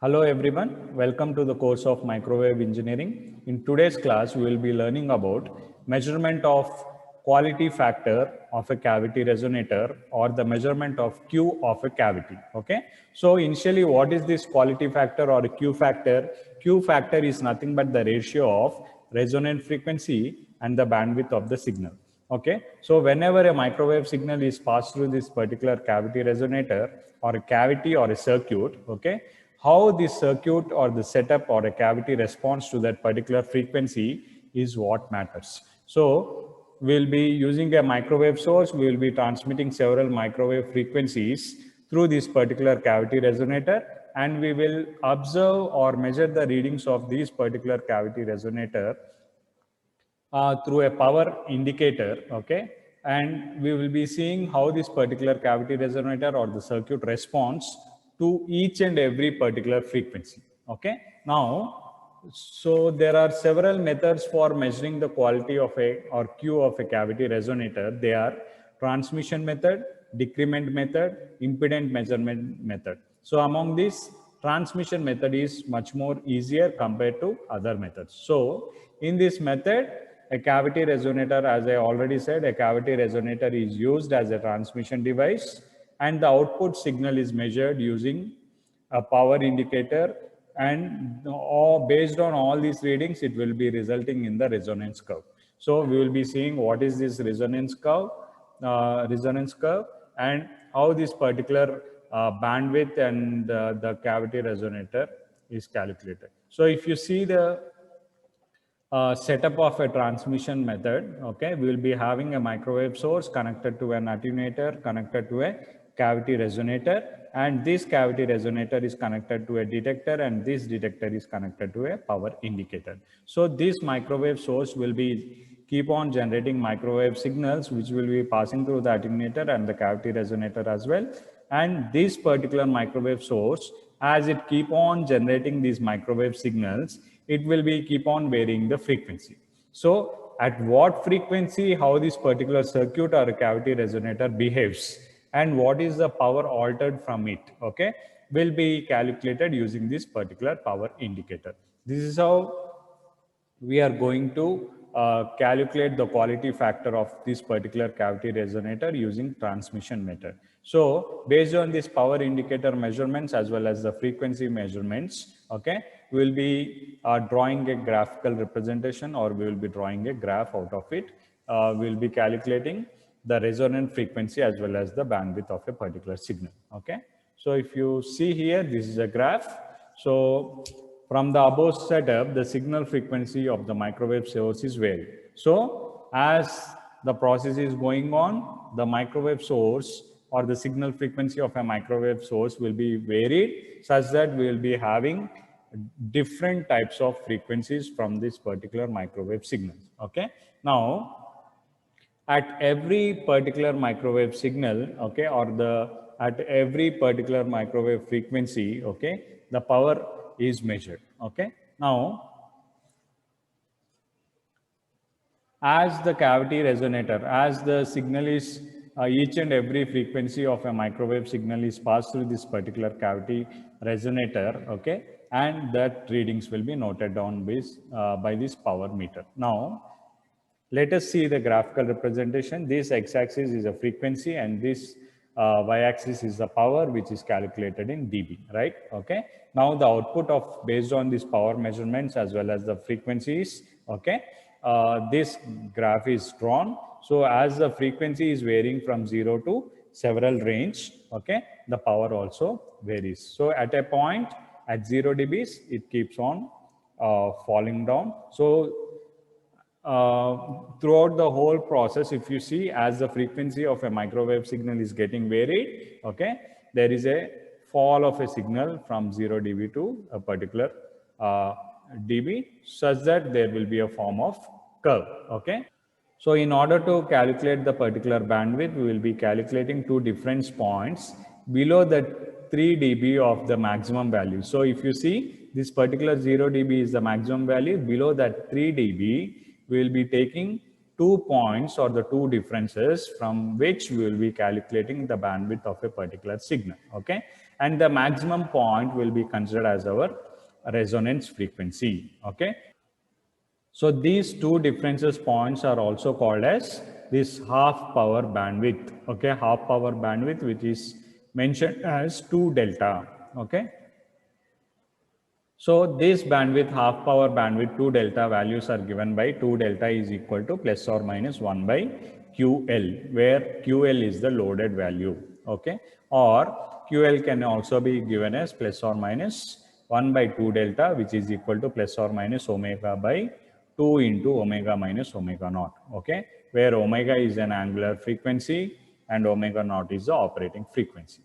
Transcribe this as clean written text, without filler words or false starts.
Hello everyone, welcome to the course of microwave engineering. In today's class, we will be learning about measurement of quality factor of a cavity resonator or the measurement of Q of a cavity. Okay. So initially, what is this quality factor or Q factor? Q factor is nothing but the ratio of resonant frequency and the bandwidth of the signal. Okay, so whenever a microwave signal is passed through this particular cavity resonator or a cavity or a circuit, okay, how the circuit or the setup or a cavity responds to that particular frequency is what matters. So we'll be using a microwave source, we will be transmitting several microwave frequencies through this particular cavity resonator, and we will observe or measure the readings of this particular cavity resonator through a power indicator, okay? And we will be seeing how this particular cavity resonator or the circuit responds to each and every particular frequency, okay? Now, so there are several methods for measuring the quality of a or Q of a cavity resonator. They are transmission method, decrement method, impedance measurement method. So among these, transmission method is much more easier compared to other methods. So in this method, a cavity resonator, as I already said, a cavity resonator is used as a transmission device, and the output signal is measured using a power indicator, and based on all these readings, it will be resulting in the resonance curve. So we will be seeing what is this resonance curve, and how this particular bandwidth and the cavity resonator is calculated. So if you see the setup of a transmission method, okay, we will be having a microwave source connected to an attenuator, connected to a cavity resonator, and this cavity resonator is connected to a detector, and this detector is connected to a power indicator. So this microwave source will be keep on generating microwave signals which will be passing through the attenuator and the cavity resonator as well. And this particular microwave source, as it keep on generating these microwave signals, it will be keep on varying the frequency. So at what frequency, how this particular circuit or cavity resonator behaves and what is the power altered from it, okay, will be calculated using this particular power indicator. This is how we are going to calculate the quality factor of this particular cavity resonator using transmission method. So based on this power indicator measurements as well as the frequency measurements, okay, we will be drawing a graphical representation, or we will be drawing a graph out of it. We will be calculating the resonant frequency as well as the bandwidth of a particular signal, okay. So if you see here, this is a graph. So from the above setup, the signal frequency of the microwave source is varied. So as the process is going on, the microwave source or the signal frequency of a microwave source will be varied such that we will be having different types of frequencies from this particular microwave signal, okay. Now, at every particular microwave signal, okay, or at every particular microwave frequency, okay, the power is measured, okay. Now, as the cavity resonator, as the signal is each and every frequency of a microwave signal is passed through this particular cavity resonator, okay, and that readings will be noted down by this power meter. Now, let us see the graphical representation. This x-axis is a frequency, and this y-axis is the power, which is calculated in dB, right? Okay. Now the output of based on these power measurements as well as the frequencies, okay, this graph is drawn. So as the frequency is varying from 0 to several range, okay, the power also varies. So at a point at 0 dBs, it keeps on falling down. So throughout the whole process, if you see, as the frequency of a microwave signal is getting varied, okay, there is a fall of a signal from 0 dB to a particular dB, such that there will be a form of curve, okay. So in order to calculate the particular bandwidth, we will be calculating two different points below the 3 dB of the maximum value. So if you see, this particular 0 dB is the maximum value. Below that 3 dB, we will be taking 2 points or the two differences from which we will be calculating the bandwidth of a particular signal, okay. and the maximum point will be considered as our resonance frequency. Okay. So these two differences points are also called as this half power bandwidth. Okay, half power bandwidth, which is mentioned as 2 delta. Okay. So this bandwidth, half power bandwidth 2 delta values are given by 2 delta is equal to plus or minus 1 by QL, where QL is the loaded value. Okay. Or QL can also be given as plus or minus 1 by 2 delta, which is equal to plus or minus omega by 2 into omega minus omega naught. Okay. Where omega is an angular frequency and omega naught is the operating frequency.